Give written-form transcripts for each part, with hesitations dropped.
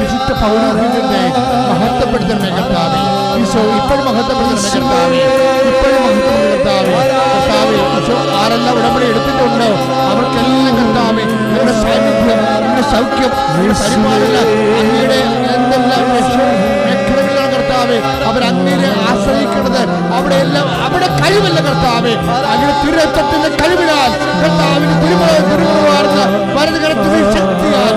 വിശുദ്ധ പൗരോഹിത്യത്തെ മഹത്വപ്പെടുത്തണമേ കർത്താവേ. ഈശോ ഇപ്പോഴും മഹത്വപ്പെടുത്തണമേ കർത്താവേ. ഇപ്പോഴും മഹത്വപ്പെടുത്തണമേ കർത്താവേ. കർത്താവേ, ഈശോ ആരെല്ലാം ഉടമ്പടി എടുത്തിട്ടുണ്ടോ അവർക്കെല്ലാം കർത്താവേ നിങ്ങളുടെ സാന്നിധ്യം, നിങ്ങളുടെ സൗഖ്യം, നിങ്ങളുടെ പരിപാലന, അങ്ങയുടെ എന്തെല്ലാം മേഖലകളാണ് കർത്താവേ അവരങ്ങനെ ആശ്രയിക്കുന്നത്. അവിടെയെല്ലാം അവിടെ കഴിവില്ല കർത്താവേ. അങ്ങനെ തിരുരക്തത്തിന്റെ കഴിവിനാൽ കർത്താവിന്റെ തിരുമുറവാർന്ന് വലത് കരത്തിന്റെ ശക്തിയാൽ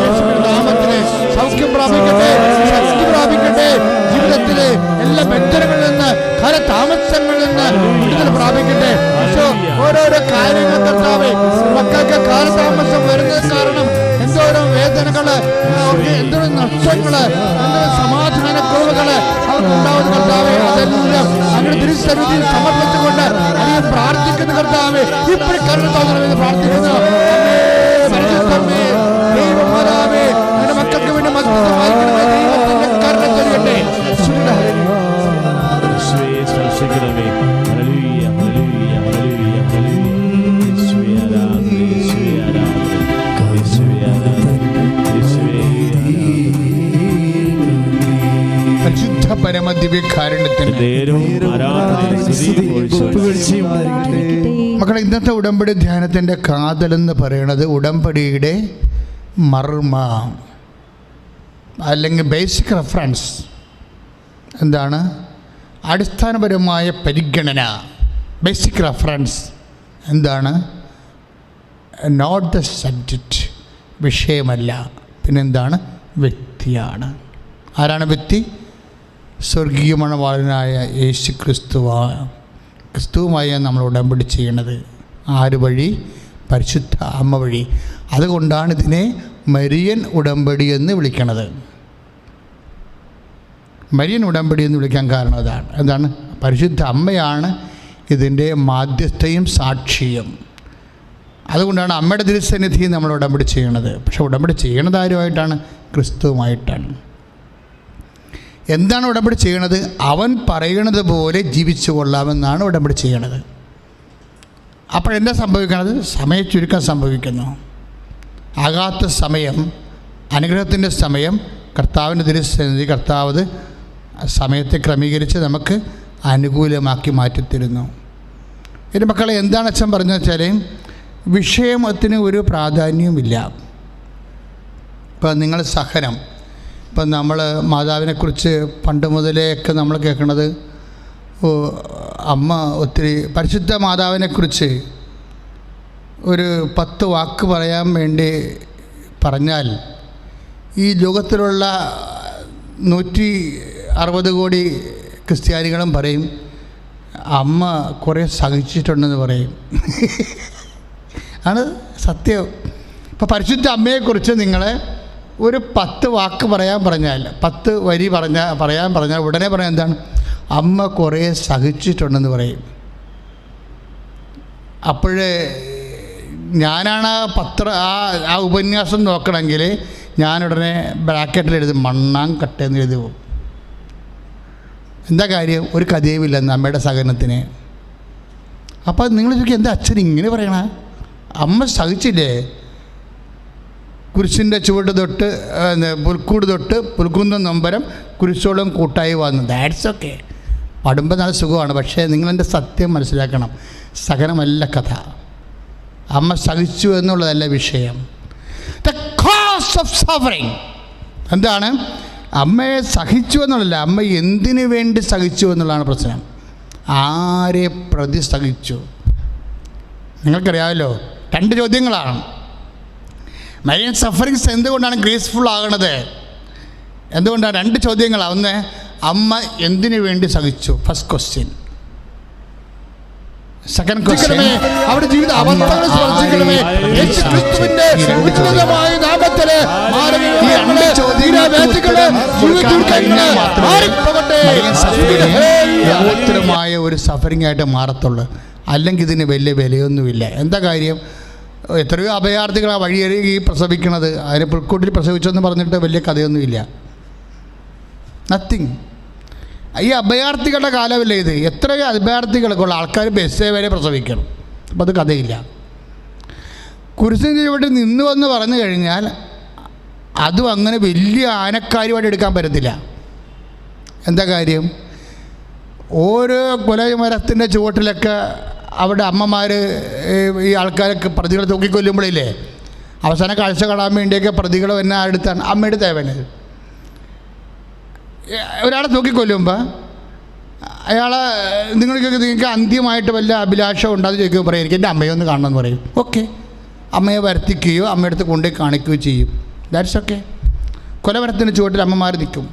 യേശുവിന്റെ നാമത്തിലെ സൗഖ്യം പ്രാപിക്കട്ടെ, ശക്തി പ്രാപിക്കട്ടെ. ജീവിതത്തിലെ എല്ലാ ബന്ധനങ്ങളിൽ നിന്ന്, കാലതാമസങ്ങളിൽ നിന്ന് വിടുതൽ പ്രാപിക്കട്ടെ. ഓരോരോ കാര്യങ്ങൾ കർത്താവേ മക്കൾക്ക് കാലതാമസം വരുന്നത് കാരണം എന്തോരോ വേദനകള്, എന്തോരോ നഷ്ടങ്ങള്, എന്തോരോ സമാധാന കുറവുകള് അവർക്കുണ്ടാവുന്ന കർത്താവേ, അതെല്ലാം അങ്ങനെ തിരുസന്നിധിയിൽ സമർപ്പിച്ചുകൊണ്ട് അതിനെ പ്രാർത്ഥിക്കുന്ന കർത്താവേ ഇപ്പോഴും കരുണ തോന്നണമെന്ന് പ്രാർത്ഥിക്കുന്നു. ദൈവമാതാവേ നിന്റെ മക്കൾക്ക് വേണ്ടി മധ്യസ്ഥമായിരിക്കണമേ. ദൈവത്തിന്റെ കരുണ ചൊരിയട്ടെ. മക്കളെ, ഇന്നത്തെ ഉടമ്പടി ധ്യാനത്തിൻ്റെ കാതലെന്ന് പറയുന്നത് ഉടമ്പടിയുടെ മർമ്മ അല്ലെങ്കിൽ ബേസിക് റെഫറൻസ് എന്താണ്? അടിസ്ഥാനപരമായ പരിഗണന. ബേസിക് റെഫറൻസ് എന്താണ്? നോട്ട് ദ സബ്ജക്റ്റ്, വിഷയമല്ല. പിന്നെന്താണ്? വ്യക്തിയാണ്. ആരാണ് വ്യക്തി? സ്വർഗീയ മണവാളനായ യേശു ക്രിസ്തുവുമായി നമ്മൾ ഉടമ്പടി ചെയ്യണത്. ആര് വഴി? പരിശുദ്ധ അമ്മ വഴി. അതുകൊണ്ടാണ് ഇതിനെ മരിയൻ ഉടമ്പടി എന്ന് വിളിക്കണത്. മരിയൻ ഉടമ്പടി എന്ന് വിളിക്കാൻ കാരണം അതാണ്. എന്താണ്? പരിശുദ്ധ അമ്മയാണ് ഇതിൻ്റെ മാധ്യസ്ഥയും സാക്ഷിയും. അതുകൊണ്ടാണ് അമ്മയുടെ തിരുസന്നിധിയിൽ നമ്മൾ ഉടമ്പടി ചെയ്യണത്. പക്ഷെ ഉടമ്പടി ചെയ്യണത് ആരുമായിട്ടാണ്? ക്രിസ്തുവുമായിട്ടാണ്. എന്താണ് ഉടമ്പടി ചെയ്യണത്? അവൻ പറയണത് പോലെ ജീവിച്ചു കൊള്ളാമെന്നാണ് ഉടമ്പടി ചെയ്യണത്. അപ്പോഴെന്താ സംഭവിക്കണത്? സമയച്ചുരുക്കം സംഭവിക്കുന്നു. ആകാത്ത സമയം, അനുഗ്രഹത്തിൻ്റെ സമയം, കർത്താവിൻ്റെ തിരുസന്നിധി കർത്താവ് സമയത്തെ ക്രമീകരിച്ച് നമുക്ക് അനുകൂലമാക്കി മാറ്റിത്തരുന്നു. എൻ്റെ മക്കളെ, എന്താണ് അച്ഛൻ പറഞ്ഞു വെച്ചാൽ വിഷയത്തിന് ഒരു പ്രാധാന്യവുമില്ല. ഇപ്പം നിങ്ങൾ സഹനം, ഇപ്പം നമ്മൾ മാതാവിനെക്കുറിച്ച് പണ്ട് മുതലേയൊക്കെ നമ്മൾ കേൾക്കുന്നത്, അമ്മ ഒത്തിരി പരിശുദ്ധ മാതാവിനെക്കുറിച്ച് ഒരു 10 വാക്ക് പറയാൻ വേണ്ടി പറഞ്ഞാൽ ഈ ലോകത്തിലുള്ള 160 കോടി ക്രിസ്ത്യാനികളും പറയും അമ്മ കുറേ സഹിച്ചിട്ടുണ്ടെന്ന് പറയും. ആണ് സത്യം. ഇപ്പോൾ പരിശുദ്ധ അമ്മയെക്കുറിച്ച് നിങ്ങളെ ഒരു 10 വാക്ക് പറയാൻ പറഞ്ഞാൽ, 10 വരി പറയാൻ പറഞ്ഞാൽ ഉടനെ പറയാൻ എന്താണ്? അമ്മ കുറേ സഹിച്ചിട്ടുണ്ടെന്ന് പറയും. അപ്പോഴേ ഞാനാണ് ആ ഉപന്യാസം നോക്കണമെങ്കിൽ ഞാനുടനെ ബ്രാക്കറ്റിൽ എഴുതും മണ്ണാങ്കട്ടയെന്ന് എഴുതി പോകും. എന്താ കാര്യം? ഒരു കഥയുമില്ലെന്ന് അമ്മയുടെ സഹനത്തിന്. അപ്പോൾ നിങ്ങൾ ചോദിക്കും, എന്താ അച്ഛൻ ഇങ്ങനെ പറയണ? അമ്മ സഹിച്ചില്ലേ? കുരിശിൻ്റെ ചുവട് തൊട്ട് പുൽക്കൂട് തൊട്ട് പുൽക്കുന്നം നൊമ്പരം കുരിശോളം കൂട്ടായി വന്നു. That's okay. പാടുമ്പോൾ നല്ല സുഖമാണ്. പക്ഷേ നിങ്ങളെൻ്റെ സത്യം മനസ്സിലാക്കണം. സഹനമല്ല കഥ. അമ്മ സഹിച്ചു എന്നുള്ളതല്ല വിഷയം. ദ കോസ് ഓഫ് സഫറിങ് എന്താണ്? അമ്മയെ സഹിച്ചു എന്നുള്ളതല്ല, അമ്മ എന്തിനു വേണ്ടി സഹിച്ചു എന്നുള്ളതാണ് പ്രശ്നം. ആരെ പ്രതി സഹിച്ചു? നിങ്ങൾക്കറിയാമല്ലോ, 2 ചോദ്യങ്ങളാണ്. മരിയൻ സഫറിങ്സ് എന്തുകൊണ്ടാണ് ഗ്രേസ്ഫുൾ ആകണത്? എന്തുകൊണ്ടാണ്? 2 ചോദ്യങ്ങളാണ്. ഒന്ന്, അമ്മ എന്തിനു വേണ്ടി സഹിച്ചു? First question. സെക്കൻഡ് ക്വസ്റ്റ്യൻ, അവിടെ ജീവിത അവസ്ഥകൾ സ്പർശിക്കണമേ. യേശുക്രിസ്തുവിന്റെ ഉന്നതമായ നാമത്തിലെ ോത്തരമായ ഒരു സഫറിംഗ് ആയിട്ട് മാറത്തുള്ളൂ. അല്ലെങ്കിൽ ഇതിന് വലിയ വിലയൊന്നുമില്ല. എന്താ കാര്യം? എത്രയോ അഭയാർത്ഥികൾ ആ വഴിയരികി പ്രസവിക്കണത്. അതിന് പുൽക്കൂട്ടിൽ പ്രസവിച്ചെന്ന് പറഞ്ഞിട്ട് വലിയ കഥയൊന്നുമില്ല. നത്തിങ്. ഈ അഭയാർത്ഥികളുടെ കാലമല്ലേ ഇത്? എത്രയോ അഭയാർത്ഥികൾക്കുള്ള ആൾക്കാർ ബസ് വരെ പ്രസവിക്കണം. അപ്പം അത് കഥയില്ല. കുരിശിൻ്റെ ചുവട്ടിൽ നിന്നു എന്ന് പറഞ്ഞു കഴിഞ്ഞാൽ അതും അങ്ങനെ വലിയ ആനക്കാര്യമായിട്ട് എടുക്കാൻ പറ്റത്തില്ല. എന്താ കാര്യം? ഓരോ കൊലമരത്തിൻ്റെ ചുവട്ടിലൊക്കെ അവിടെ അമ്മമാർ ഈ ആൾക്കാരൊക്കെ പ്രതികളെ തൂക്കിക്കൊല്ലുമ്പോഴില്ലേ, അവസാന കാഴ്ച കാണാൻ വേണ്ടിയൊക്കെ പ്രതികൾ എന്നെ അടുത്താണ് അമ്മയുടെ തേവനത്. ഒരാളെ തൂക്കിക്കൊല്ലുമ്പോൾ അയാളെ നിങ്ങൾക്ക് അന്ത്യമായിട്ട് വല്ല അഭിലാഷം ഉണ്ടാകുന്ന ചോദിക്കുമ്പോൾ പറയും എനിക്ക് എൻ്റെ അമ്മയെ ഒന്ന് കാണണമെന്ന് പറയും. ഓക്കെ, അമ്മയെ വരുത്തിക്കുകയോ അമ്മയുടെ അടുത്ത് കൊണ്ടുപോയി കാണിക്കുകയോ ചെയ്യും. That's okay. കൊലമരത്തിൻ്റെ ചുവട്ടിൽ അമ്മമാർ നിൽക്കും.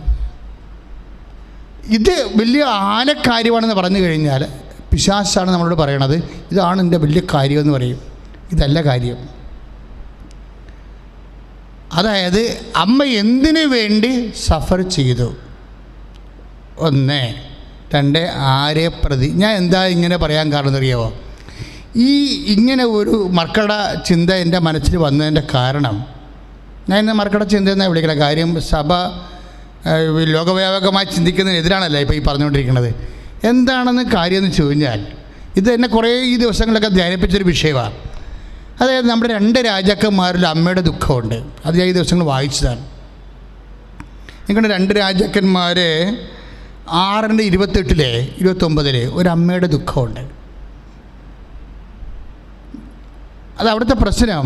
ഇത് വലിയ ആനക്കാര്യമാണെന്ന് പറഞ്ഞു കഴിഞ്ഞാൽ പിശാചാണ് നമ്മളോട് പറയണത് ഇതാണ് എൻ്റെ വലിയ കാര്യമെന്ന് പറയും. ഇതല്ല കാര്യം. അതായത് അമ്മ എന്തിനു വേണ്ടി സഫർ ചെയ്തു? 1, 2 ആരെ പ്രതി. ഞാൻ എന്താ ഇങ്ങനെ പറയാൻ കാരണം എന്നറിയാമോ? ഇങ്ങനെ ഒരു മക്കളുടെ ചിന്ത എൻ്റെ മനസ്സിൽ വന്നതിൻ്റെ കാരണം, ഞാൻ ഇന്ന് മക്കളുടെ ചിന്ത എന്നാണ് വിളിക്കണം. കാര്യം സഭ ലോകവ്യാപകമായി ചിന്തിക്കുന്നതിനെതിരാണല്ലോ ഇപ്പോൾ ഈ പറഞ്ഞുകൊണ്ടിരിക്കുന്നത്. എന്താണെന്ന് കാര്യമെന്ന് ചോദിച്ചാൽ ഇത് എന്നെ കുറേ ഈ ദിവസങ്ങളിലൊക്കെ ധ്യാനിപ്പിച്ചൊരു വിഷയമാണ്. അതായത് നമ്മുടെ 2 രാജാക്കന്മാരിൽ അമ്മയുടെ ദുഃഖമുണ്ട്. അത് ഞാൻ ഈ ദിവസങ്ങൾ വായിച്ചതാണ്. നിങ്ങളുടെ 2 രാജാക്കന്മാർ 6:28 29 ഒരു അമ്മയുടെ ദുഃഖമുണ്ട്. അത് അവിടുത്തെ പ്രശ്നം.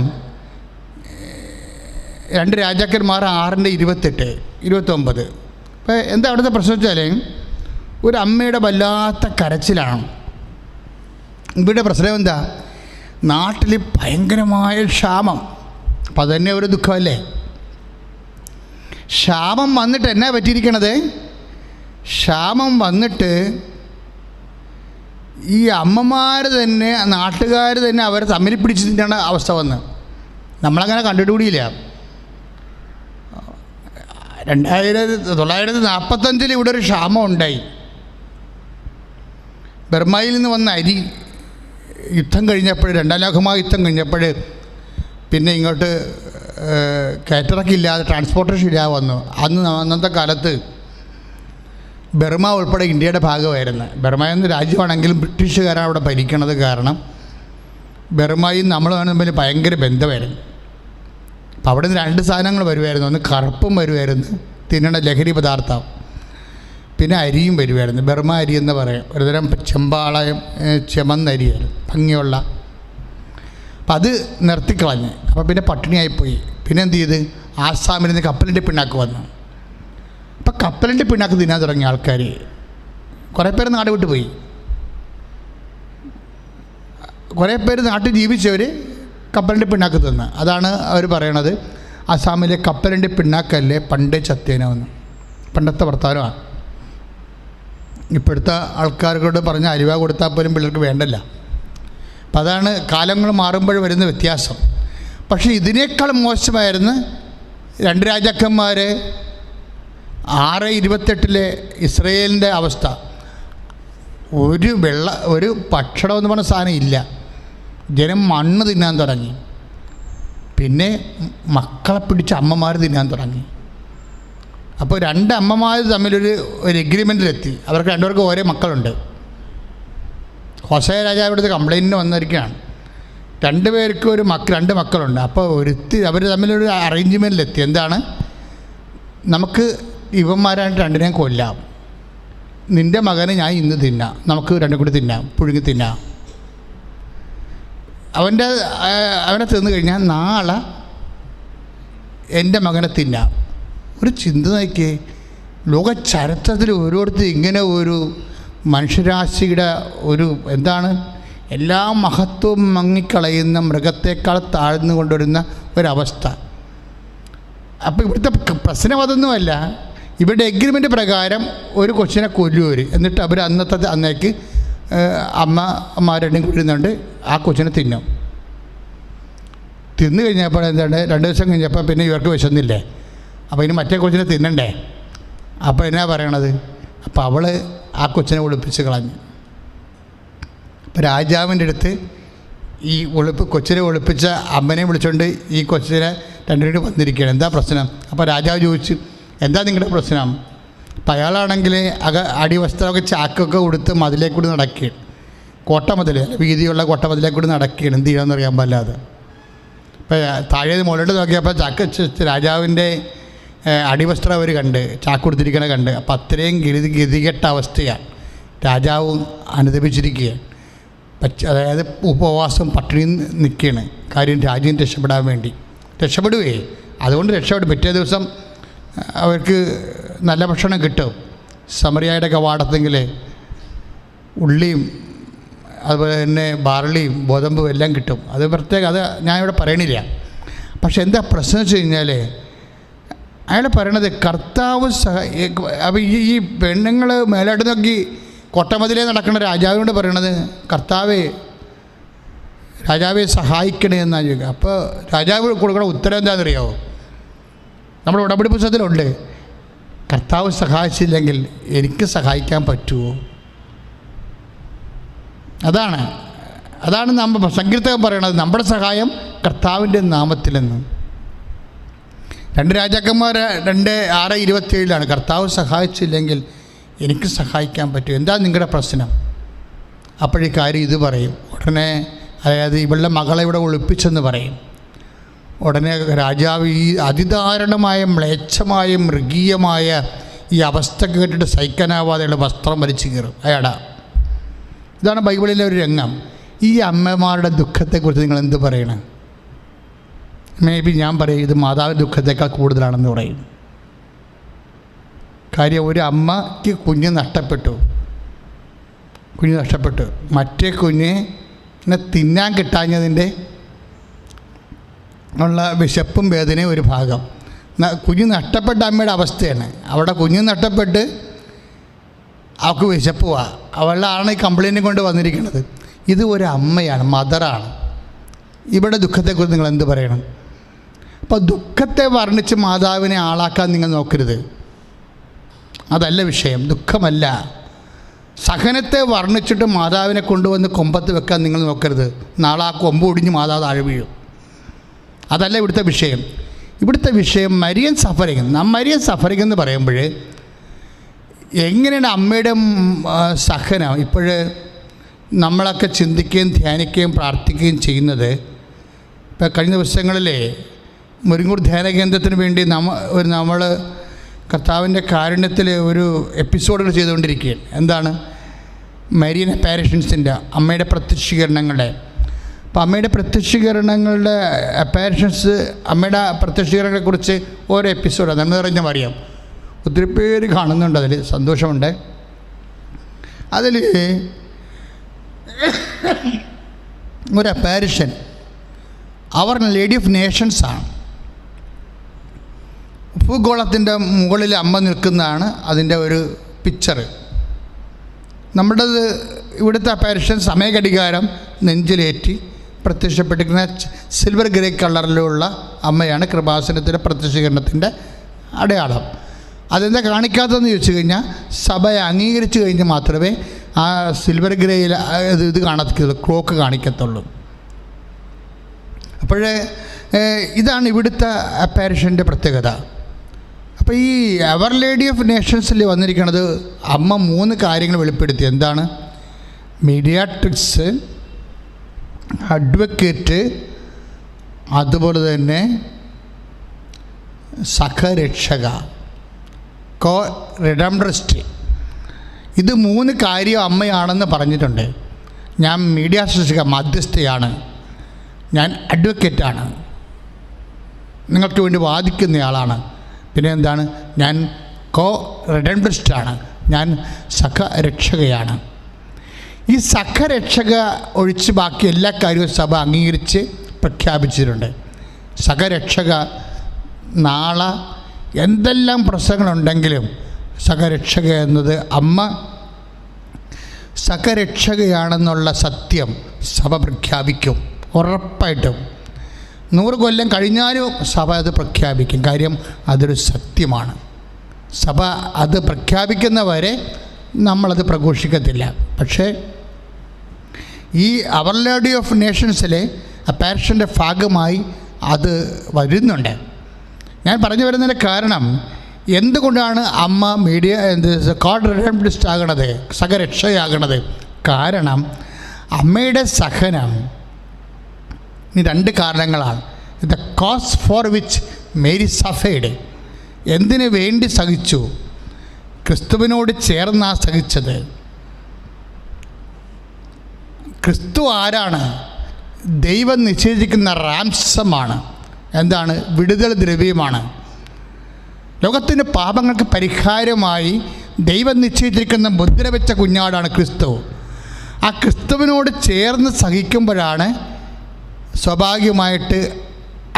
2 രാജാക്കന്മാർ 6:28 29. അപ്പോൾ എന്താ അവിടുത്തെ പ്രശ്നം വെച്ചാൽ ഒരു അമ്മയുടെ വല്ലാത്ത കരച്ചിലാണ്. ഇവിടെ പ്രശ്നം എന്താ? നാട്ടിൽ ഭയങ്കരമായ ക്ഷാമം. അപ്പം അതുതന്നെ ഒരു ദുഃഖമല്ലേ? ക്ഷാമം വന്നിട്ട് എന്നാ പറ്റിയിരിക്കണത്? ക്ഷാമം വന്നിട്ട് ഈ അമ്മമാർ തന്നെ നാട്ടുകാർ തന്നെ അവരെ തമ്മിൽ പിടിച്ച് തിന്നാണ് അവസ്ഥ വന്ന്. നമ്മളങ്ങനെ കണ്ടിട്ടുകൂടിയില്ല. 1945 ഇവിടെ ഒരു ക്ഷാമം ഉണ്ടായി. ബർമയിൽ നിന്ന് വന്ന അരി യുദ്ധം കഴിഞ്ഞപ്പോൾ, 2ാം ലോകമഹായുദ്ധം കഴിഞ്ഞപ്പോൾ പിന്നെ ഇങ്ങോട്ട് കയറ്റിറക്കില്ലാതെ ട്രാൻസ്പോർട്ടേഷൻ ഇല്ലാതെ വന്നു. അന്നത്തെ കാലത്ത് ബർമ ഉൾപ്പെടെ ഇന്ത്യയുടെ ഭാഗമായിരുന്നു. ബർമ എന്ന രാജ്യമാണെങ്കിലും ബ്രിട്ടീഷുകാരാണ് അവിടെ ഭരിക്കണത്. കാരണം ബർമയും നമ്മൾ തമ്മിൽ ഭയങ്കര ബന്ധമായിരുന്നു. അപ്പോൾ അവിടെ നിന്ന് 2 സാധനങ്ങൾ വരുമായിരുന്നു. ഒന്ന് കറുപ്പും വരുമായിരുന്നു, തിന്നണ ലഹരി പദാർത്ഥം. പിന്നെ അരിയും വരുമായിരുന്നു. ബർമ അരി എന്ന് പറയും. ഒരുതരം ചെമന്നരിയായിരുന്നു, ഭംഗിയുള്ള. അപ്പം അത് നിർത്തിക്കളഞ്ഞ്. അപ്പോൾ പിന്നെ പട്ടിണിയായിപ്പോയി. പിന്നെ എന്ത് ചെയ്ത്? ആസാമിൽ നിന്ന് കപ്പലിൻ്റെ പിണ്ണാക്ക് വന്നു. അപ്പം കപ്പലിൻ്റെ പിണ്ണാക്ക് തിന്നാൻ തുടങ്ങിയ ആൾക്കാർ കുറേ പേര് നാട് വിട്ട് പോയി. കുറേ പേര് നാട്ടിൽ ജീവിച്ചവർ കപ്പലിൻ്റെ പിണ്ണാക്ക് തിന്ന്. അതാണ് അവർ പറയണത് ആസാമിലെ കപ്പലിൻ്റെ പിണ്ണാക്കല്ലേ പണ്ടേ ചത്തേനെന്ന്. പണ്ടത്തെ വർത്തമാനമാണ്. ഇപ്പോഴത്തെ ആൾക്കാരോട് പറഞ്ഞ അരിവ കൊടുത്താൽ പോലും പിള്ളേർക്ക് വേണ്ടല്ല. അപ്പം അതാണ് കാലങ്ങൾ മാറുമ്പോൾ വരുന്ന വ്യത്യാസം. പക്ഷേ ഇതിനേക്കാൾ മോശമായിരുന്നു 2 രാജാക്കന്മാർ 6:28 ഇസ്രയേലിൻ്റെ അവസ്ഥ. ഒരു ഭക്ഷണം എന്ന് പറഞ്ഞ സാധനം ഇല്ല. ജനം മണ്ണ് തിന്നാൻ തുടങ്ങി. പിന്നെ മക്കളെ പിടിച്ച് അമ്മമാർ തിന്നാൻ തുടങ്ങി. അപ്പോൾ 2 അമ്മമാർ തമ്മിലൊരു എഗ്രിമെൻറ്റിലെത്തി. അവർക്ക് 2 പേർക്കും ഓരോ മക്കളുണ്ട്. ഹോശയ രാജാവ് ഇവിടുത്തെ കംപ്ലയിൻറ്റിന് വന്നിരിക്കുകയാണ്. 2 പേർക്ക് 2 മക്കളുണ്ട്. അപ്പോൾ അവർ തമ്മിലൊരു അറേഞ്ച്മെൻറ്റിലെത്തി. എന്താണ്? നമുക്ക് ഇവന്മാരായിട്ട് 2നെയും കൊല്ലാം. നിൻ്റെ മകനെ ഞാൻ ഇന്ന് തിന്നാം, നമുക്ക് 2 കൂടി തിന്നാം, പുഴുങ്ങി തിന്നാം. അവനെ തിന്നു കഴിഞ്ഞാൽ നാളെ എൻ്റെ മകനെ തിന്നാം. ഒരു ചിന്ത നോക്കിയേ. ലോക ചരിത്രത്തിൽ ഓരോരുത്തർ ഇങ്ങനെ ഒരു മനുഷ്യരാശിയുടെ ഒരു എന്താണ് എല്ലാ മഹത്വവും മങ്ങിക്കളയുന്ന മൃഗത്തേക്കാൾ താഴ്ന്നു കൊണ്ടുവരുന്ന ഒരവസ്ഥ. അപ്പോൾ ഇവിടുത്തെ പ്രശ്നം അതൊന്നുമല്ല. ഇവരുടെ എഗ്രിമെൻ്റ് പ്രകാരം ഒരു കൊച്ചിനെ കൊല്ലുവർ. എന്നിട്ട് അവർ അന്നേക്ക് അമ്മമാരെണ്ണം കൂടിയുന്നുണ്ട് ആ കൊച്ചിനെ തിന്നും. തിന്നു കഴിഞ്ഞപ്പോൾ എന്താണ് 2 ദിവസം കഴിഞ്ഞപ്പോൾ പിന്നെ ഇവർക്ക് വിശന്നില്ലേ? അപ്പോൾ ഇനി മറ്റേ കൊച്ചിനെ തിന്നണ്ടേ? അപ്പോൾ എന്നാ പറയണത്? അപ്പോൾ അവൾ ആ കൊച്ചിനെ ഒളിപ്പിച്ച് കളഞ്ഞു. അപ്പോൾ രാജാവിൻ്റെ അടുത്ത് ഈ കൊച്ചിനെ ഒളിപ്പിച്ച അമ്മനെ വിളിച്ചുകൊണ്ട് ഈ കൊച്ചിനെ 2 പേരും വന്നിരിക്കുകയാണ്. എന്താ പ്രശ്നം? അപ്പോൾ രാജാവ് ചോദിച്ചു, എന്താ നിങ്ങളുടെ പ്രശ്നം? അപ്പം അയാളാണെങ്കിൽ അടിവസ്ത്രമൊക്കെ ചാക്കൊക്കെ കൊടുത്ത് മതിലേക്കൂടി നടക്കുകയാണ്. കോട്ടമതിൽ, വീതിയുള്ള കോട്ടമതിലേക്കൂടി നടക്കുകയാണ്. എന്ത് ചെയ്യണമെന്ന് അറിയാൻ പാടില്ലാതെ. ഇപ്പം താഴെ മുകളിലോട്ട് നോക്കിയപ്പോൾ ചാക്ക് രാജാവിൻ്റെ അടിവസ്ത്രം അവർ കണ്ട്, ചാക്ക് കൊടുത്തിരിക്കണ കണ്ട്. അപ്പം അത്രയും ഗതികെട്ട അവസ്ഥയാണ്. രാജാവ് അനുദപിച്ചിരിക്കുകയാണ്. അതായത് ഉപവാസം പട്ടിണി നിൽക്കുകയാണ്. കാര്യം രാജ്യം രക്ഷപ്പെടാൻ വേണ്ടി. രക്ഷപ്പെടുകയെ അതുകൊണ്ട് രക്ഷപ്പെടും. പിറ്റേ ദിവസം അവർക്ക് നല്ല ഭക്ഷണം കിട്ടും. സമറിയായുടെ കവാടത്തെങ്കിൽ ഉള്ളിയും അതുപോലെ തന്നെ ബാർലിയും ഗോതമ്പും എല്ലാം കിട്ടും. അത് പ്രത്യേകം, അത് ഞാൻ ഇവിടെ പറയണില്ല. പക്ഷെ എന്താ പ്രശ്നം വെച്ച് കഴിഞ്ഞാൽ അയാൾ പറയണത് കർത്താവ് അപ്പോൾ ഈ പെണ്ണുങ്ങൾ മേലോട്ട് നോക്കി കൊട്ടമതിലേ നടക്കുന്ന രാജാവിനോട് പറയണത് രാജാവെ സഹായിക്കണേ എന്നാണ് ചോദിക്കുക. അപ്പോൾ രാജാവ് കൊടുക്കുന്ന ഉത്തരം എന്താണെന്നറിയാമോ? നമ്മുടെ ഉടമ്പടി പുസ്തകത്തിലുണ്ട്, കർത്താവ് സഹായിച്ചില്ലെങ്കിൽ എനിക്ക് സഹായിക്കാൻ പറ്റുമോ? അതാണ് നമ്മൾ സങ്കീർത്തകൻ പറയണത്, നമ്മുടെ സഹായം കർത്താവിൻ്റെ നാമത്തിലെന്ന്. 2 രാജാക്കന്മാർ 2:6-27 കർത്താവ് സഹായിച്ചില്ലെങ്കിൽ എനിക്ക് സഹായിക്കാൻ പറ്റും. എന്താ നിങ്ങളുടെ പ്രശ്നം? അപ്പോഴീ കാര്യം ഇത് പറയും. ഉടനെ അതായത് ഇവളുടെ മകളെ ഇവിടെ ഒളിപ്പിച്ചെന്ന് പറയും. ഉടനെ രാജാവ് ഈ അതിദാരുണമായ മ്ലേച്ഛമായ മൃഗീയമായ ഈ അവസ്ഥ കേട്ടിട്ട് സഹിക്കാനാവാതെയുള്ള വസ്ത്രം വലിച്ചു കീറും അയാളാ. ഇതാണ് ബൈബിളിലെ ഒരു രംഗം. ഈ അമ്മമാരുടെ ദുഃഖത്തെക്കുറിച്ച് നിങ്ങൾ എന്ത് പറയണം? മേ ബി ഞാൻ പറയും ഇത് മാതാവിൻ്റെ ദുഃഖത്തേക്കാൾ കൂടുതലാണെന്ന് പറയും. കാര്യം ഒരു അമ്മയ്ക്ക് കുഞ്ഞ് നഷ്ടപ്പെട്ടു, മറ്റേ കുഞ്ഞിനെ തിന്നാൻ കിട്ടാഞ്ഞതിൻ്റെ ഉള്ള വിശപ്പും വേദനയും ഒരു ഭാഗം. കുഞ്ഞ് നഷ്ടപ്പെട്ട അമ്മയുടെ അവസ്ഥയാണ്. അവിടെ കുഞ്ഞ് നഷ്ടപ്പെട്ട് അവൾക്ക് വിശപ്പുവാ, അവളാണ് ഈ കംപ്ലൈൻറ്റ് കൊണ്ട് വന്നിരിക്കുന്നത്. ഇത് ഒരു അമ്മയാണ്, മദറാണ്. ഇവിടെ ദുഃഖത്തെക്കുറിച്ച് നിങ്ങൾ എന്ത് പറയണം? അപ്പോൾ ദുഃഖത്തെ വർണ്ണിച്ച് മാതാവിനെ ആളാക്കാൻ നിങ്ങൾ നോക്കരുത്. അതല്ല വിഷയം, ദുഃഖമല്ല. സഹനത്തെ വർണ്ണിച്ചിട്ട് മാതാവിനെ കൊണ്ടുവന്ന് കൊമ്പത്ത് വെക്കാൻ നിങ്ങൾ നോക്കരുത്. നാളെ ആ കൊമ്പ് ഒടിഞ്ഞ് മാതാവ് താഴെ വീഴും. അതല്ല ഇവിടുത്തെ വിഷയം. ഇവിടുത്തെ വിഷയം മരിയൻ സഫറിങ്. മരിയൻ സഫറിങ് എന്ന് പറയുമ്പോൾ എങ്ങനെയാണ് അമ്മയുടെ സഹനം ഇപ്പോഴ് നമ്മളൊക്കെ ചിന്തിക്കുകയും ധ്യാനിക്കുകയും പ്രാർത്ഥിക്കുകയും ചെയ്യുന്നത്. ഇപ്പോൾ കഴിഞ്ഞ ദിവസങ്ങളിലെ മുരിങ്ങൂർ ധ്യാന കേന്ദ്രത്തിന് വേണ്ടി നമ്മൾ കർത്താവിൻ്റെ കാരുണ്യത്തിൽ ഒരു എപ്പിസോഡുകൾ ചെയ്തുകൊണ്ടിരിക്കുകയാണ്. എന്താണ്? മരിയൻ അപ്പാരിഷൻസിൻ്റെ, അമ്മയുടെ പ്രത്യക്ഷീകരണങ്ങളുടെ. അപ്പോൾ അമ്മയുടെ പ്രത്യക്ഷീകരണങ്ങളുടെ അപ്പാരിഷൻസ്, അമ്മയുടെ പ്രത്യക്ഷീകരണങ്ങളെക്കുറിച്ച് ഓരോ എപ്പിസോഡ് നന്ദി നിറഞ്ഞ അറിയാം. ഒത്തിരി പേര് കാണുന്നുണ്ട്, അതിൽ സന്തോഷമുണ്ട്. അതിൽ ഒരു അപ്പാരിഷൻ അവർ ലേഡി ഓഫ് നേഷൻസാണ്. ഭൂഗോളത്തിൻ്റെ മുകളിൽ അമ്മ നിൽക്കുന്നതാണ് അതിൻ്റെ ഒരു പിക്ചർ. നമ്മുടേത് ഇവിടുത്തെ അപ്പാരിഷൻ സമയഘടികാരം നെഞ്ചിലേറ്റി പ്രത്യക്ഷപ്പെട്ടിരിക്കുന്ന സിൽവർ ഗ്രേ കളറിലുള്ള അമ്മയാണ് കൃപാസനത്തിൻ്റെ പ്രത്യക്ഷീകരണത്തിൻ്റെ അടയാളം. അതെന്താ കാണിക്കാത്തതെന്ന് ചോദിച്ചു കഴിഞ്ഞാൽ സഭയെ അംഗീകരിച്ച് കഴിഞ്ഞ് മാത്രമേ ആ സിൽവർ ഗ്രേയിൽ ഇത് കാണത്തുള്ളൂ, ക്ലോക്ക് കാണിക്കത്തുള്ളൂ. അപ്പോഴേ ഇതാണ് ഇവിടുത്തെ അപ്പാരിഷൻ്റെ പ്രത്യേകത. അപ്പോൾ ഈ അവർ ലേഡി ഓഫ് നേഷൻസിൽ വന്നിരിക്കുന്നത് അമ്മ 3 കാര്യങ്ങൾ വെളിപ്പെടുത്തി. എന്താണ്? മീഡിയാട്രിക്സ്, അഡ്വക്കേറ്റ്, അതുപോലെ തന്നെ സഖരക്ഷക, കോ റിഡംബ്രസ്റ്റ്. ഇത് 3 കാര്യം അമ്മയാണെന്ന് പറഞ്ഞിട്ടുണ്ട്. ഞാൻ മീഡിയാട്രിക്സ് മധ്യസ്ഥയാണ്, ഞാൻ അഡ്വക്കേറ്റാണ്, നിങ്ങൾക്ക് വേണ്ടി വാദിക്കുന്നയാളാണ്, പിന്നെ എന്താണ്, ഞാൻ കോ റിഡംബ്രസ്റ്റാണ്, ഞാൻ സഖരക്ഷകയാണ്. ഈ സഖരക്ഷക ഒഴിച്ച് ബാക്കി എല്ലാ കാര്യവും സഭ അംഗീകരിച്ച് പ്രഖ്യാപിച്ചിട്ടുണ്ട്. സഖരക്ഷക നാളെ എന്തെല്ലാം പ്രശ്നങ്ങളുണ്ടെങ്കിലും സഖരക്ഷക എന്നത് അമ്മ സഖരക്ഷകയാണെന്നുള്ള സത്യം സഭ പ്രഖ്യാപിക്കും. ഉറപ്പായിട്ടും 100 കൊല്ലം കഴിഞ്ഞാലും സഭ അത് പ്രഖ്യാപിക്കും. കാര്യം അതൊരു സത്യമാണ്. സഭ അത് പ്രഖ്യാപിക്കുന്നവരെ നമ്മളത് പ്രഘോഷിക്കത്തില്ല. പക്ഷേ ഈ അവർ ലേഡി ഓഫ് നേഷൻസിലെ അപ്പാരിഷൻ്റെ ഭാഗമായി അത് വരുന്നുണ്ട്. ഞാൻ പറഞ്ഞു വരുന്നതിൻ്റെ കാരണം എന്തുകൊണ്ടാണ് അമ്മ ഗോഡ് റിഡംപ്റ്റിസ്റ്റ് ആകണത്, സഹരക്ഷയാകണത്? കാരണം അമ്മയുടെ സഹനം ഈ 2 കാരണങ്ങളാണ്. The cause for which Mary suffered. എന്തിനു വേണ്ടി സഹിച്ചു? ക്രിസ്തുവിനോട് ചേർന്നാ സഹിച്ചത്. ക്രിസ്തു ആരാണ്? ദൈവം നിശ്ചയിച്ചിരിക്കുന്ന റാംസമാണ്. എന്താണ്? വിടുതൽ ദ്രവ്യമാണ്. ലോകത്തിൻ്റെ പാപങ്ങൾക്ക് പരിഹാരമായി ദൈവം നിശ്ചയിച്ചിരിക്കുന്ന മുദ്ര വെച്ച കുഞ്ഞാടാണ് ക്രിസ്തു. ആ ക്രിസ്തുവിനോട് ചേർന്ന് സഹിക്കുമ്പോഴാണ് സ്വാഭാവികമായിട്ട്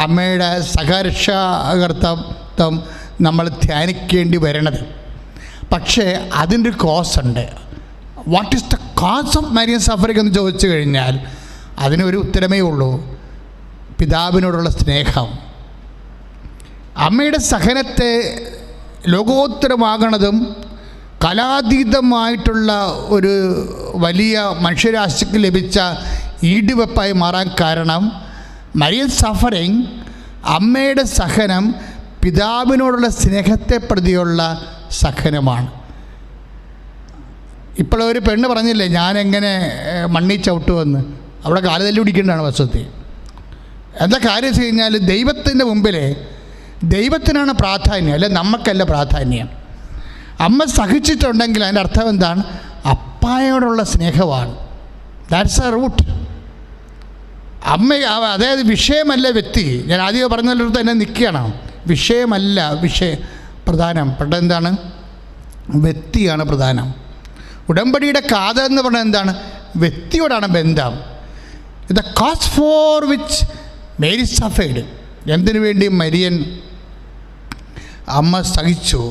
അമ്മയുടെ സഹരക്ഷാകർത്തം നമ്മൾ ധ്യാനിക്കേണ്ടി വരണത്. പക്ഷേ അതിൻ്റെ ഒരു കോസ് ഉണ്ട്. What is the cause of Marian suffering എന്ന് ചോദിച്ചു കഴിഞ്ഞാൽ അതിനൊരു ഉത്തരമേ ഉള്ളൂ: പിതാവിനോടുള്ള സ്നേഹം. അമ്മയുടെ സഹനത്തെ ലോകോത്തരമാകണതും കലാതീതമായിട്ടുള്ള ഒരു വലിയ മനുഷ്യരാശിക്ക് ലഭിച്ച ഈടുവെപ്പായി മാറാൻ കാരണം മരിയൻ സഫറിംഗ്, അമ്മയുടെ സഹനം പിതാവിനോടുള്ള സ്നേഹത്തെ പ്രതിയുള്ള സഹനമാണ്. ഇപ്പോൾ ഒരു പെണ്ണ് പറഞ്ഞില്ലേ, ഞാനെങ്ങനെ മണ്ണി ചവിട്ടുമെന്ന്. അവിടെ കാല് തല്ലി പിടിക്കേണ്ടതാണ് വസ്തുത്തിൽ. എന്താ കാര്യം വെച്ച് കഴിഞ്ഞാൽ ദൈവത്തിൻ്റെ മുമ്പിൽ ദൈവത്തിനാണ് പ്രാധാന്യം, അല്ലെ നമുക്കല്ല പ്രാധാന്യം. അമ്മ സഹിച്ചിട്ടുണ്ടെങ്കിൽ അതിൻ്റെ അർത്ഥം എന്താണ്? അപ്പായോടുള്ള സ്നേഹമാണ്. That's a root. അമ്മ, അതായത് വിഷയമല്ല വ്യക്തി. ഞാൻ ആദ്യം പറഞ്ഞതിലൂടെ തന്നെ നിൽക്കുകയാണ്. വിഷയമല്ല പ്രധാനം. എന്താണ്? വ്യക്തിയാണ് പ്രധാനം. ഉടമ്പടിയുടെ കാതൽ എന്ന് പറഞ്ഞാൽ എന്താണ്? വ്യക്തിയോടാണ് ബന്ധം. The cause for which Mary suffered. എന്തിനു വേണ്ടി മരിയൻ അമ്മ സഹിച്ചു?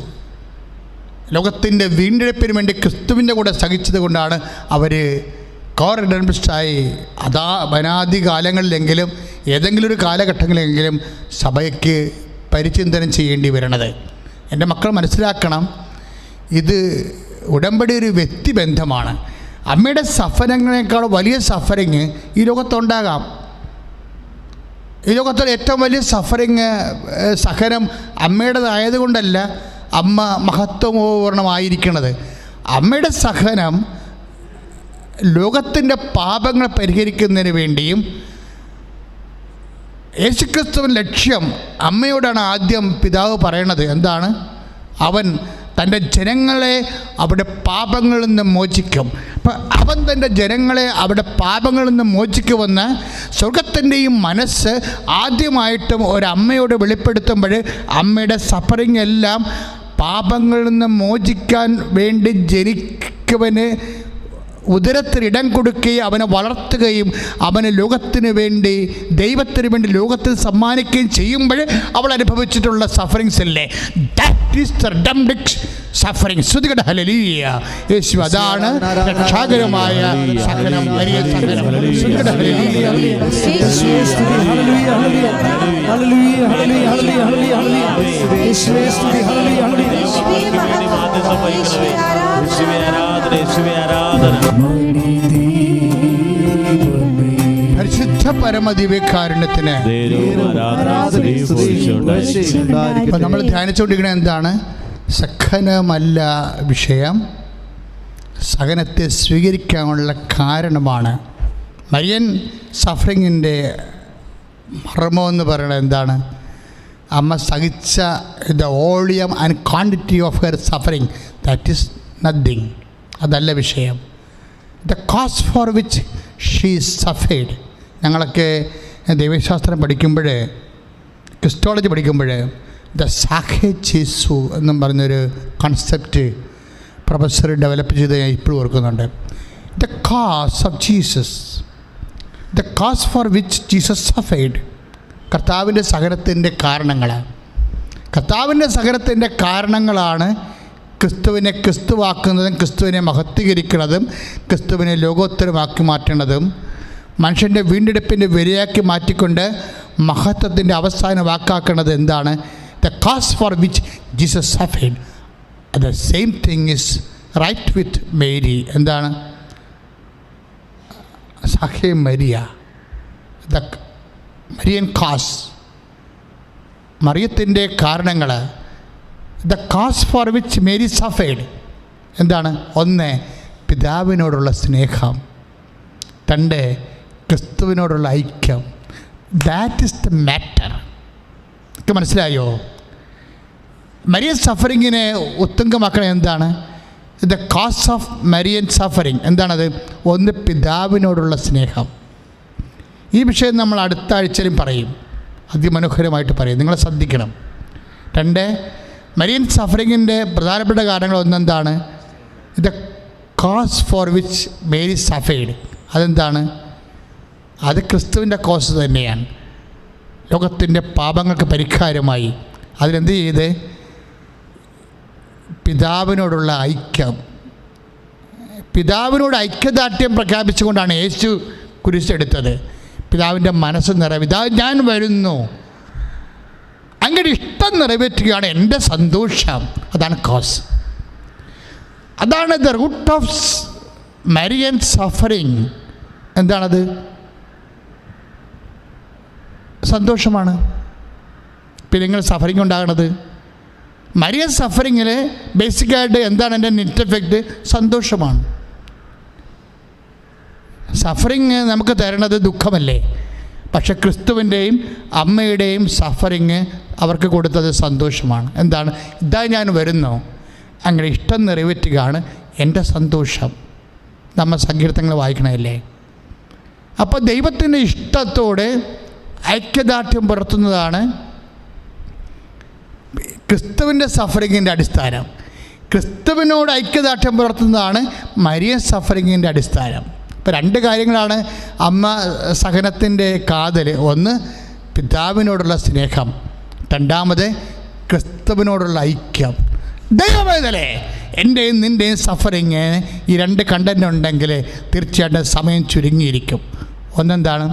ലോകത്തിൻ്റെ വീണ്ടെടുപ്പിന് വേണ്ടി ക്രിസ്തുവിൻ്റെ കൂടെ സഹിച്ചത് കൊണ്ടാണ് അവർ കോറിഡൻപിസ്റ്റായി അനാദി കാലങ്ങളിലെങ്കിലും ഏതെങ്കിലും ഒരു കാലഘട്ടങ്ങളിലെങ്കിലും സഭയ്ക്ക് പരിചിന്തനം ചെയ്യേണ്ടി വരണത്. എൻ്റെ മക്കൾ മനസ്സിലാക്കണം, ഇത് ഉടമ്പടി ഒരു വ്യക്തിബന്ധമാണ്. അമ്മയുടെ സഫറിങ്ങിനേക്കാൾ വലിയ സഫറിങ് ഈ ലോകത്തുണ്ടാകാം. ഈ ലോകത്തിൽ ഏറ്റവും വലിയ സഹനം അമ്മയുടേതായതുകൊണ്ടല്ല അമ്മ മഹത്വപൂർണ്ണമായിരിക്കുന്നത്. അമ്മയുടെ സഹനം ലോകത്തിൻ്റെ പാപങ്ങൾ പരിഹരിക്കുന്നതിന് വേണ്ടിയും യേശുക്രിസ്തുവിൻ്റെ ലക്ഷ്യം അമ്മയോടാണ് ആദ്യം പിതാവ് പറയണത്. എന്താണ്? അവൻ തൻ്റെ ജനങ്ങളെ അവിടെ പാപങ്ങളിൽ നിന്ന് മോചിക്കും. അപ്പം അവൻ തൻ്റെ ജനങ്ങളെ അവിടെ പാപങ്ങളിൽ നിന്ന് മോചിക്കുമെന്ന് സ്വർഗത്തിൻ്റെയും മനസ്സ് ആദ്യമായിട്ടും ഒരമ്മയോട് വെളിപ്പെടുത്തുമ്പോൾ അമ്മയുടെ സഫറിങ് എല്ലാം പാപങ്ങളിൽ നിന്ന് മോചിക്കാൻ വേണ്ടി ജനിക്കുവന് ഉദരത്തിൽ ഇടം കൊടുക്കുകയും അവനെ വളർത്തുകയും അവന് ലോകത്തിന് വേണ്ടി ദൈവത്തിന് വേണ്ടി ലോകത്തിൽ സമ്മാനിക്കുകയും ചെയ്യുമ്പോൾ അവൾ അനുഭവിച്ചിട്ടുള്ള സഫറിങ്സ് അല്ലേ? That is the redemptive suffering. ശ്രുതികട ഹല്ലേലൂയ. യേശു അതാണ് രക്ഷാകരമായ സഹനം, വലിയ സഹനം. ശ്രുതികട ഹല്ലേലൂയ. പരിശുദ്ധ പരമദിവ്യകാരുണ്യത്തിന് നമ്മൾ ധ്യാനിച്ചുകൊണ്ടിരിക്കുന്നത് എന്താണ്? സഹനമല്ല വിഷയം, സഹനത്തെ സ്വീകരിക്കാനുള്ള കാരണമാണ്. മരിയൻ സഫറിങ്ങിൻ്റെ മർമ്മമെന്ന് പറയുന്നത് എന്താണ്? അമ്മ സഹിച്ച the volume and quantity of her suffering, that is nothing. അതല്ല വിഷയം. The cause for which she suffered. ഞങ്ങളൊക്കെ ദൈവശാസ്ത്രം പഠിക്കുമ്പോൾ, ക്രിസ്റ്റോളജി പഠിക്കുമ്പോൾ ദ സാഖേ ജീസു എന്നും പറഞ്ഞൊരു കൺസെപ്റ്റ് പ്രൊഫസർ ഡെവലപ്പ് ചെയ്ത് ഞാൻ ഇപ്പോഴും ഓർക്കുന്നുണ്ട്. The cause of Jesus, the cause for which Jesus suffered. കർത്താവിൻ്റെ സഹനത്തിൻ്റെ കാരണങ്ങൾ, കർത്താവിൻ്റെ സഹനത്തിൻ്റെ കാരണങ്ങളാണ് ക്രിസ്തുവിനെ ക്രിസ്തുവാക്കുന്നതും ക്രിസ്തുവിനെ മഹത്വീകരിക്കുന്നതും ക്രിസ്തുവിനെ ലോകോത്തരമാക്കി മാറ്റുന്നതും മനുഷ്യൻ്റെ വീണ്ടെടുപ്പിൻ്റെ വരിയാക്കി മാറ്റിക്കൊണ്ട് മഹത്വത്തിൻ്റെ അവസാന വാക്കാക്കുന്നത് എന്താണ്? The cause for which Jesus suffered. The same thing is right with Mary. എന്താണ്? സഖേ മരിയ, ദ മരിയൻ കോസ്. മറിയത്തിൻ്റെ കാരണങ്ങൾ the cause for which Mary suffered എന്താണ്? 1, പിതാവിനോടുള്ള സ്നേഹം. 2, ക്രിസ്തുവിനോടുള്ള ഐക്യം. That is the matter. ഒക്കെ മനസ്സിലായോ? മരിയൻ സഫറിങ്ങിനെ ഉത്തുംഗമാക്കണ എന്താണ്? The cause of Marian suffering എന്താണത്? 1, പിതാവിനോടുള്ള സ്നേഹം. ഈ വിഷയം നമ്മൾ അടുത്ത ആഴ്ചയിലും പറയും, അതിമനോഹരമായിട്ട് പറയും, നിങ്ങൾ ശ്രദ്ധിക്കണം. 2, മരിയൻ സഫറിങ്ങിൻ്റെ പ്രധാനപ്പെട്ട കാരണങ്ങൾ ഒന്നെന്താണ്? The cause for which Mary suffered. അതെന്താണ്? അത് ക്രിസ്തുവിൻ്റെ കോസ് തന്നെയാണ്. ലോകത്തിൻ്റെ പാപങ്ങൾക്ക് പരിഹാരമായി അതിനെന്ത് ചെയ്ത്? പിതാവിനോടുള്ള ഐക്യം. പിതാവിനോട് ഐക്യദാർഢ്യം പ്രഖ്യാപിച്ചുകൊണ്ടാണ് യേശു കുരിശെടുത്തത്. പിതാവിൻ്റെ മനസ്സ് നിറവേറ്റാ ഞാൻ വരുന്നു, അങ്ങനെ ഇഷ്ടം നിറവേറ്റുകയാണ് എൻ്റെ സന്തോഷം. അതാണ് കോസ്. അതാണ് the root of Marian suffering. എന്താണത്? സന്തോഷമാണ്. പിന്നെ നിങ്ങൾ സഫറിങ് ഉണ്ടാകണത് മരിയൻ സഫറിങ്ങിൽ ബേസിക്കായിട്ട് എന്താണ് എൻ്റെ നെറ്റ് എഫക്റ്റ്? സന്തോഷമാണ്. സഫറിങ് നമുക്ക് തരണത് ദുഃഖമല്ലേ? പക്ഷെ ക്രിസ്തുവിൻ്റെയും അമ്മയുടെയും സഫറിങ് അവർക്ക് കൊടുത്തത് സന്തോഷമാണ്. എന്താണ്? ഇതാ ഞാൻ വരുന്നു, അങ്ങനെ ഇഷ്ടം നിറവേറ്റുകയാണ് എൻ്റെ സന്തോഷം. നമ്മൾ സങ്കീർത്തനങ്ങൾ വായിക്കണമല്ലേ? അപ്പോൾ ദൈവത്തിൻ്റെ ഇഷ്ടത്തോടെ ഐക്യദാർഢ്യം പുലർത്തുന്നതാണ് ക്രിസ്തുവിൻ്റെ സഫറിങ്ങിൻ്റെ അടിസ്ഥാനം. ക്രിസ്തുവിനോട് ഐക്യദാർഢ്യം പുലർത്തുന്നതാണ് മരിയൻ സഫറിങ്ങിൻ്റെ അടിസ്ഥാനം. ഇപ്പോൾ 2 കാര്യങ്ങളാണ് അമ്മ സഹനത്തിൻ്റെ കാതൽ. 1, പിതാവിനോടുള്ള സ്നേഹം. 2, ക്രിസ്തുവിനോടുള്ള ഐക്യം. ദൈവമേതലേ എൻ്റെയും നിൻ്റെയും സഫറിങ് ഈ 2 കണ്ടൻ്റ് ഉണ്ടെങ്കിൽ തീർച്ചയായിട്ടും സമയം ചുരുങ്ങിയിരിക്കും. ഒന്നെന്താണ്?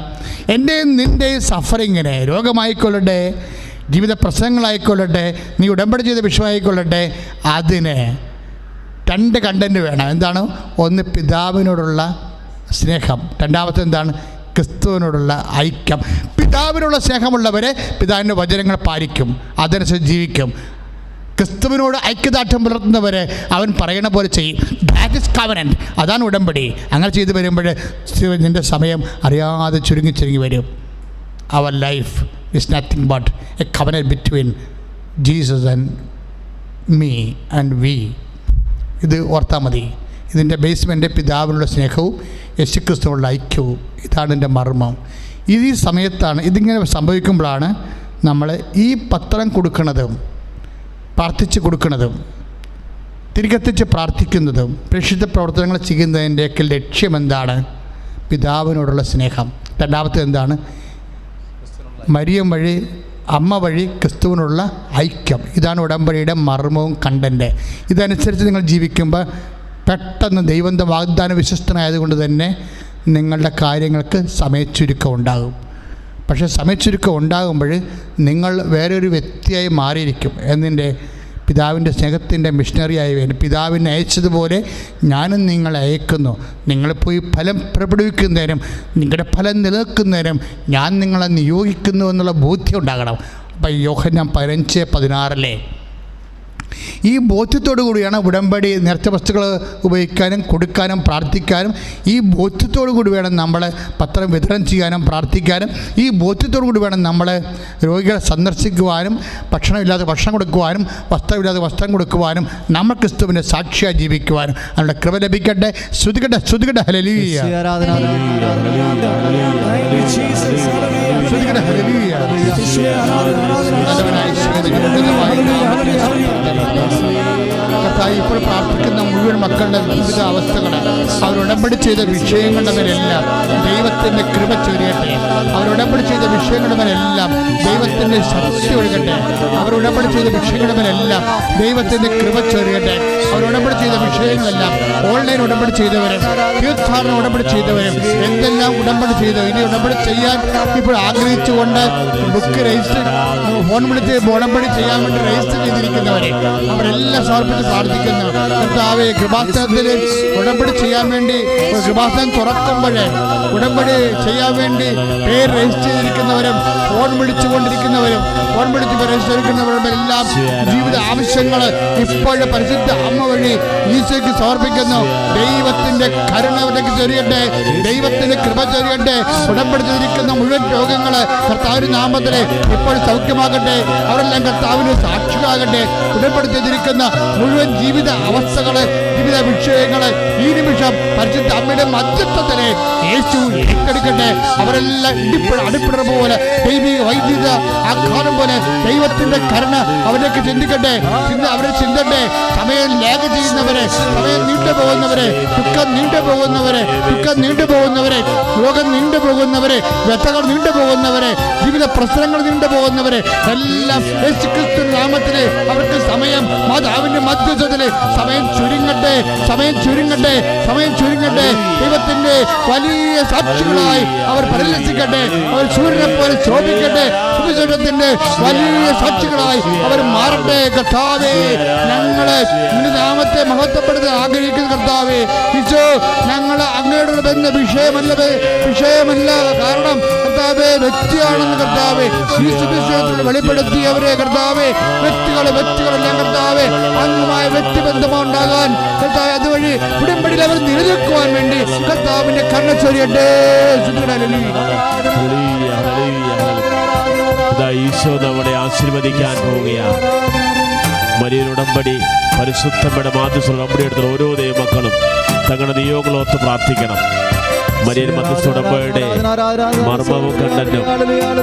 എൻ്റെയും നിൻ്റെയും സഫറിങ്ങിനെ, രോഗമായിക്കൊള്ളട്ടെ, ജീവിത പ്രശ്നങ്ങളായിക്കൊള്ളട്ടെ, നീ ഉടമ്പടി ചെയ്ത വിഷയമായിക്കൊള്ളട്ടെ, അതിന് 2 കണ്ടൻ്റ് വേണം. എന്താണ്? 1, പിതാവിനോടുള്ള സ്നേഹം. 2 എന്താണ്? ക്രിസ്തുവിനോടുള്ള ഐക്യം. പിതാവിനോടുള്ള സ്നേഹമുള്ളവരെ പിതാവിൻ്റെ വചനങ്ങൾ പാലിക്കും, അതനുസരിച്ച് ജീവിക്കും. ക്രിസ്തുവിനോട് ഐക്യദാർഢ്യം പുലർത്തുന്നവരെ അവൻ പറയണ പോലെ ചെയ്യും. That is covenant. അതാണ് ഉടമ്പടി. അങ്ങനെ ചെയ്ത് വരുമ്പോൾ നിൻ്റെ സമയം അറിയാതെ ചുരുങ്ങി വരും. അവർ life is nothing but a covenant between Jesus and me and we. ഇത് ഓർത്താൽ മതി. ഇതിൻ്റെ ബേസ്മെൻ്റ് പിതാവിനുള്ള സ്നേഹവും യേശുക്രിസ്തുവിനുള്ള ഐക്യവും. ഇതാണ് എൻ്റെ മർമ്മം. ഈ സമയത്താണ് ഇതിങ്ങനെ സംഭവിക്കുമ്പോഴാണ് നമ്മൾ ഈ പത്രം കൊടുക്കുന്നതും പ്രാർത്ഥിച്ച് കൊടുക്കുന്നതും തിരികെത്തിച്ച് പ്രാർത്ഥിക്കുന്നതും പ്രേക്ഷിത പ്രവർത്തനങ്ങൾ ചെയ്യുന്നതിൻ്റെയൊക്കെ ലക്ഷ്യമെന്താണ്? പിതാവിനോടുള്ള സ്നേഹം. 2 എന്താണ്? മരിയം വഴി, അമ്മ വഴി ക്രിസ്തുവിനുള്ള ഐക്യം. ഇതാണ് ഉടമ്പടിയുടെ മർമ്മവും കണ്ടൻ്റ്. ഇതനുസരിച്ച് നിങ്ങൾ ജീവിക്കുമ്പോൾ പെട്ടെന്ന് ദൈവത്തിൻ്റെ വാഗ്ദാന വിശ്വസ്തനായതുകൊണ്ട് തന്നെ നിങ്ങളുടെ കാര്യങ്ങൾക്ക് സമയച്ചുരുക്കം ഉണ്ടാകും. പക്ഷേ സമയച്ചുരുക്കം ഉണ്ടാകുമ്പോൾ നിങ്ങൾ വേറൊരു വ്യക്തിയായി മാറിയിരിക്കും. എന്നിൻ്റെ പിതാവിൻ്റെ സ്നേഹത്തിൻ്റെ മിഷണറിയായി വേണം. പിതാവിനെ അയച്ചതുപോലെ ഞാനും നിങ്ങളെ അയക്കുന്നു. നിങ്ങൾ പോയി ഫലം പ്രകടിപ്പിക്കുന്നതിനും നിങ്ങളുടെ ഫലം നിലനിൽക്കുന്നതിനും ഞാൻ നിങ്ങളെ നിയോഗിക്കുന്നു എന്നുള്ള ബോധ്യം ഉണ്ടാകണം. അപ്പം യോഹന്നാൻ 15:16 ഈ ബോധ്യത്തോടു കൂടിയാണ് ഉടമ്പടി നേർച്ച വസ്തുക്കൾ ഉപയോഗിക്കാനും കൊടുക്കാനും പ്രാർത്ഥിക്കാനും. ഈ ബോധ്യത്തോടു കൂടി വേണം നമ്മൾ പത്രം വിതരണം ചെയ്യാനും പ്രാർത്ഥിക്കാനും. ഈ ബോധ്യത്തോടു കൂടി വേണം നമ്മൾ രോഗികളെ സന്ദർശിക്കുവാനും, ഭക്ഷണമില്ലാതെ ഭക്ഷണം കൊടുക്കുവാനും, വസ്ത്രമില്ലാതെ വസ്ത്രം കൊടുക്കുവാനും, നമ്മൾ ക്രിസ്തുവിൻ്റെ സാക്ഷിയായി ജീവിക്കുവാനും. അതിനുള്ള കൃപ ലഭിക്കട്ടെ. ശ്രുതികട്ടെ ശ്രുതികട്ടെ ഹല്ലേലൂയ, ശ്രുതികട്ടെ ഹല്ലേലൂയ. കർത്താവേ, ഇപ്പോൾ പ്രാർത്ഥിക്കുന്ന മുഴുവൻ മക്കളുടെ വിവിധ അവസ്ഥകൾ, അവരുടമ്പടി ചെയ്ത വിഷയങ്ങളുടെ മേലെല്ലാം ദൈവത്തിൻ്റെ കൃപ ചൊരിയട്ടെ. അവരുടമ്പടി ചെയ്ത വിഷയങ്ങളുടെ മേലെല്ലാം ദൈവത്തിൻ്റെ ശക്തി ഒഴുകട്ടെ. അവരുടമ്പടി ചെയ്ത വിഷയങ്ങളുടെ മേലെല്ലാം ദൈവത്തിൻ്റെ കൃപ ചൊരിയട്ടെ. അവരുടമ്പടി ചെയ്ത വിഷയങ്ങളെല്ലാം ഓൺലൈൻ ഉടമ്പടി ചെയ്തവരും തീർത്ഥാടന ഉടമ്പടി ചെയ്തവരും എന്തെല്ലാം ഉടമ്പടി ചെയ്തു ഇനി ഉടമ്പടി ചെയ്യാൻ ഇപ്പോൾ ആഗ്രഹിച്ചുകൊണ്ട് ബുക്ക് രജിസ്റ്റർ ഫോൺ വിളിച്ച് ഉടമ്പടി ചെയ്യാൻ വേണ്ടി രജിസ്റ്റർ ചെയ്തിരിക്കുന്നവരെ അവരെല്ലാം സമർപ്പിച്ച് പ്രാർത്ഥിക്കുന്നു. കർത്താവേ, കൃപാസനത്തിൽ ഉടമ്പടി ചെയ്യാൻ വേണ്ടി കൃപാസനം തുറക്കുമ്പോഴേ ഉടമ്പടി ചെയ്യാൻ വേണ്ടി പേര് രജിസ്റ്റർ ചെയ്തിരിക്കുന്നവരും ഫോൺ വിളിച്ചുകൊണ്ടിരിക്കുന്നവരും ഉടമ്പടി പരിശോധിക്കുന്നവരുടെ എല്ലാം ജീവിത ആവശ്യങ്ങൾ ഇപ്പോഴും പരിശുദ്ധ അമ്മ വഴി ഈശോയ്ക്ക് സമർപ്പിക്കുന്നു. ദൈവത്തിന്റെ കരുണ അവർക്ക് ചൊരിയട്ടെ, ദൈവത്തിന്റെ കൃപ ചൊരിയട്ടെ. ഉടമ്പടിച്ചിരിക്കുന്ന മുഴുവൻ രോഗങ്ങള് കർത്താവിന്റെ നാമത്തില് ഇപ്പോൾ സൗഖ്യമാകട്ടെ. അവരെല്ലാം കർത്താവിന് സാക്ഷികളാകട്ടെ. ഉടമ്പടിച്ചിരിക്കുന്ന മുഴുവൻ ജീവിത അവസ്ഥകള്, ജീവിത വിഷയങ്ങള് ഈ നിമിഷം പരിശുദ്ധ അമ്മയുടെ മധ്യത്വത്തില് യേശു ഏറ്റെടുക്കട്ടെ. അവരെല്ലാം അടുപ്പിടുന്ന പോലെ ദൈവിക വൈദ്യുത ആഘാതം പോലെ ദൈവത്തിന്റെ കരുണ അവരേക്ക് ചിന്തിക്കട്ടെ, അവരെ ചിന്തട്ടെ. സമയം ലേഖ ചെയ്യുന്നവരെ, സമയം നീണ്ടുപോകുന്നവരെ, ദുഃഖം നീണ്ടുപോകുന്നവരെ, രോഗം നീണ്ടുപോകുന്നവരെ, വ്യഥകൾ നീണ്ടുപോകുന്നവരെ, ജീവിത പ്രശ്നങ്ങൾ നീണ്ടുപോകുന്നവരെ എല്ലാം യേശുക്രിസ്തു നാമത്തില് അവർക്ക് സമയം മാതാവിന്റെ മധ്യത്തില് സമയം ചുരുങ്ങട്ടെ. ദൈവത്തിന്റെ വലിയ സാക്ഷികളായി അവർ പരിലസിക്കട്ടെ. അവർ സൂര്യനെ പോലെ ശോഭിക്കട്ടെ. സുവിശേഷത്തിന്റെ വലിയ സാക്ഷികളായി അവർ മാറട്ടെ. കർത്താവേ, ഞങ്ങളെ നിന്റെ നാമത്തെ മഹത്വപ്പെടുത്താൻ ആഗ്രഹിക്കുന്ന കർത്താവേ, ഈശോ ഞങ്ങൾ അങ്ങയുടെ ബന്ധ വിഷയമല്ല. കാരണം കർത്താവേ വ്യക്തിയാണെന്ന് കർത്താവേ ഈ സുവിശേഷത്തിൽ വെളിപ്പെടുത്തിയവരെ കർത്താവേ വ്യക്തികളെല്ലാം കർത്താവേ അങ്ങുമായ വ്യക്തിബന്ധമുണ്ടാകാൻ കർത്താവേ അതുവഴി ഉടമ്പടിയിൽ അവർ നിലനിൽക്കുവാൻ വേണ്ടി കർത്താവിന്റെ കരുണ ചൊരിയട്ടെ. ഈശോ നമ്മളെ ആശീർവദിക്കാൻ പോവുകയാണ്. മരിയൻ ഉടമ്പടി പരിശുദ്ധയുടെ മാധ്യസ്ഥ ഉടമ്പടി എടുത്ത ഓരോ ദൈവമക്കളും തങ്ങളുടെ നിയോഗങ്ങളോർത്ത് പ്രാർത്ഥിക്കണം. മരിയൻ മധ്യസ്ഥ ഉടമ്പടിയുടെ മർമ്മവും കണ്ടന്റും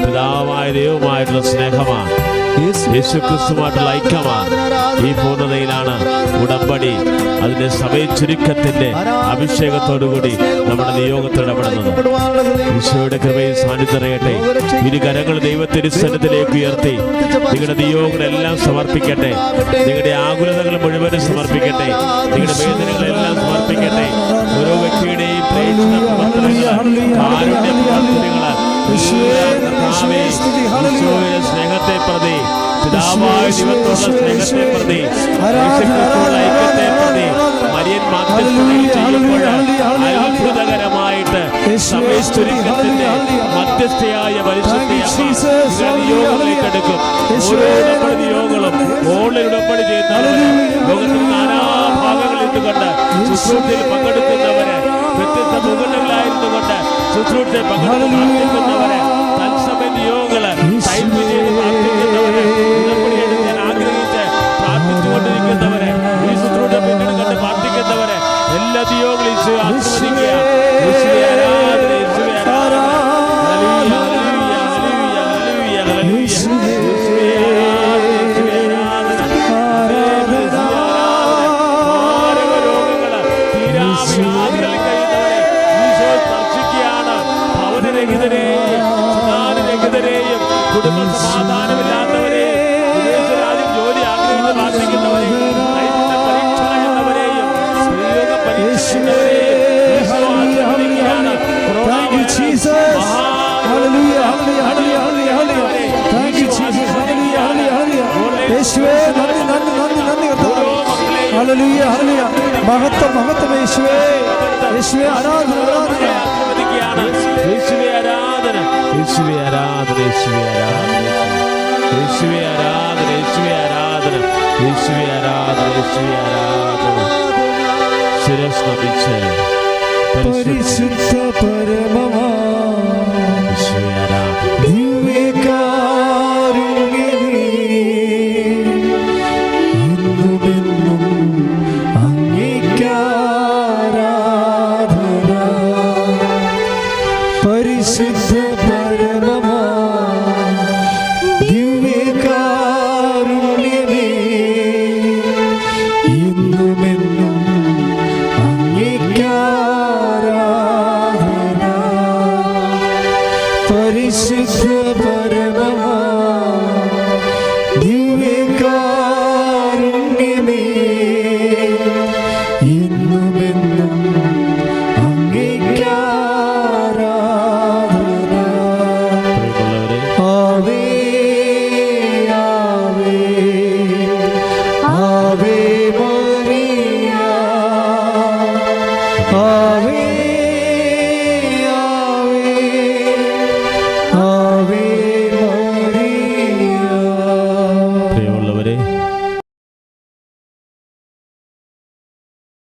പിതാവായ ദൈവമായിട്ടുള്ള സ്നേഹമാണ്, യേശുക്രിസ്തുമായിട്ടുള്ള ഐക്യമാണ്. ഈ പൂർണ്ണതയിലാണ് ഉടമ്പടി അതിന്റെ സമയ ചുരുക്കത്തിന്റെ അഭിഷേകത്തോടുകൂടി നമ്മുടെ നിയോഗത്തിൽ ഇടപെടുന്നത്. ഈശോയുടെ കൃപയിൽ സാന്നിധ്യം അറിയട്ടെ. ഇരു കരങ്ങൾ ദൈവത്തിന്റെ സന്നിധിയിലേക്ക് ഉയർത്തി നിങ്ങളുടെ നിയോഗങ്ങളെല്ലാം സമർപ്പിക്കട്ടെ. നിങ്ങളുടെ ആകുലതകൾ മുഴുവനും സമർപ്പിക്കട്ടെ. നിങ്ങളുടെ വേദനകളെല്ലാം സമർപ്പിക്കട്ടെ. ഓരോ വ്യക്തിയുടെയും സ്നേഹത്തെ പ്രതി, പിതാവായ ദൈവത്തോടുള്ള സ്നേഹത്തെ പ്രതി, ഐക്യത്തെ പ്രതി മരിയൻ മാധ്യസ്ഥതയിൽ ചെയ്യുമ്പോൾ അത്ഭുതകരമായിട്ട് സമയചുരുക്കത്തിന്റെ മധ്യസ്ഥയായ പരിശുദ്ധിയിലേക്ക് എടുക്കും. ഓരോ ഉടമ്പടി നിയോഗങ്ങളും ഓൺലൈൻ ഉടമ്പടി ചെയ്യുന്നവര്, ലോകത്തിന്റെ നാനാഭാഗങ്ങളിൽ നിന്നുകൊണ്ട് ശുശ്രൂഷയിൽ പങ്കെടുക്കുന്നവര്, വ്യത്യസ്ത മുകളിലായിരുന്നുകൊണ്ട് ശുശ്രൂഷയിൽ പങ്കെടുക്കുന്നവരെ, തത്സമയ നിയോഗങ്ങള് ടൈപ്പ് ചെയ്ത് പ്രാർത്ഥിക്കുന്നവരെ, ഉടമ്പടി എടുക്കാൻ ആഗ്രഹിച്ച് പ്രാർത്ഥിച്ചുകൊണ്ടിരിക്കുന്നവരെ, ഈ ശുശ്രൂഷ പിന്നീട് കണ്ട് പ്രാർത്ഥിക്കുന്നവരെ എല്ലാ നിയോഗങ്ങളും ഈശോ ആശീർവദിക്കുക. കുടുംബ സമാധാനമില്ലാത്തവരെയും വിദേശരാജ്യം ജോലി ആഗ്രഹിച്ച് പ്രാർത്ഥിക്കുന്നവരെയും പരീക്ഷ എന്നവരെയും സ്ത്രീയോഗ പരീക്ഷവരെയും പരിശുദ്ധ പരമമാ ദിവ്യകാരുണ്യമേ, എന്നുമെന്നും അങ്ങേക്കാരാധന. പരിശുദ്ധ പരമമാ ദിവ്യകാരുണ്യമേ, എന്നുമെന്നും അങ്ങേക്കാരാധന. പരിശുദ്ധ പരമമാ ദിവ്യകാരുണ്യമേ, എന്നുമെന്നും അങ്ങേക്കാരാധന. ആവേ ആവേ ആവേ മരിയ, ആവേ